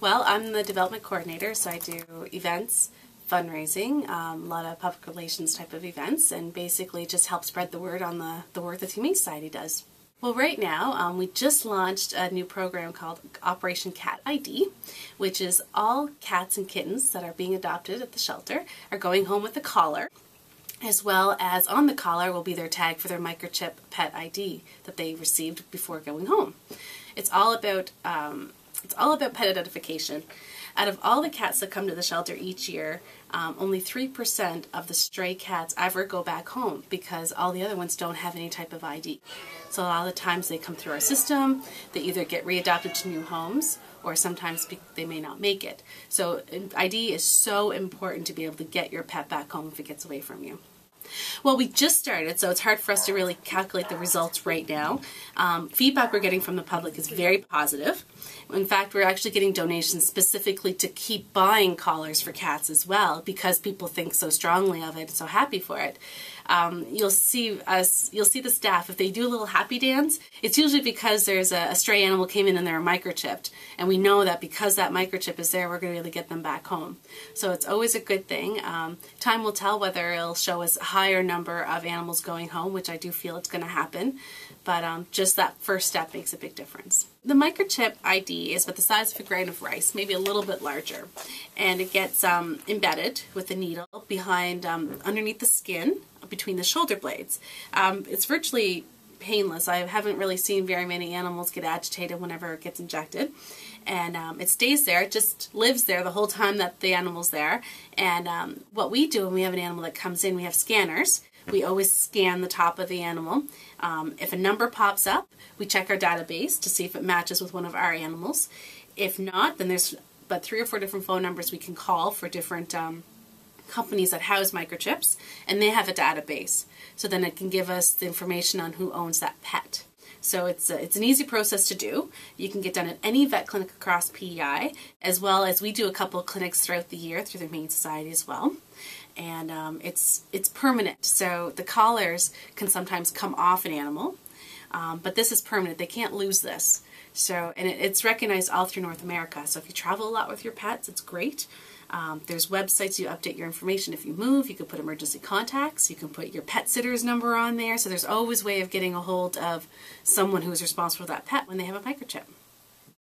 Well, I'm the development coordinator, so I do events, fundraising, a lot of public relations type of events, and basically just help spread the word on the work that the Humane Society does. Well, right now, we just launched a new program called Operation Cat ID, which is all cats and kittens that are being adopted at the shelter are going home with a collar, as well as on the collar will be their tag for their microchip pet ID that they received before going home. It's all about pet identification. Out of all the cats that come to the shelter each year, only 3% of the stray cats ever go back home because all the other ones don't have any type of ID. So a lot of the times they come through our system, they either get readopted to new homes, or sometimes they may not make it. So ID is so important to be able to get your pet back home if it gets away from you. Well, we just started, so it's hard for us to really calculate the results right now. Feedback we're getting from the public is very positive. In fact, we're actually getting donations specifically to keep buying collars for cats as well because people think so strongly of it and so happy for it. You'll see the staff, if they do a little happy dance, it's usually because there's a stray animal came in and they're microchipped. And we know that because that microchip is there, we're going to be able to get them back home. So it's always a good thing. Time will tell whether it'll show us a higher number of animals going home, which I do feel it's going to happen. But just that first step makes a big difference. The microchip ID is about the size of a grain of rice, maybe a little bit larger. And it gets embedded with a needle behind, underneath the skin, between the shoulder blades. It's virtually painless. I haven't really seen very many animals get agitated whenever it gets injected. And it stays there, it just lives there the whole time that the animal's there. And what we do when we have an animal that comes in, we have scanners. We always scan the top of the animal. If a number pops up, we check our database to see if it matches with one of our animals. If not, then there's about 3 or 4 different phone numbers we can call for different companies that house microchips, and they have a database. So then it can give us the information on who owns that pet. So it's an easy process to do. You can get done at any vet clinic across PEI, as well as we do a couple of clinics throughout the year through the Humane Society as well. And it's permanent, so the collars can sometimes come off an animal, but this is permanent. They can't lose this. So, and it's recognized all through North America. So if you travel a lot with your pets, it's great. There's websites you update your information if you move. You can put emergency contacts. You can put your pet sitter's number on there. So there's always a way of getting a hold of someone who's responsible for that pet when they have a microchip.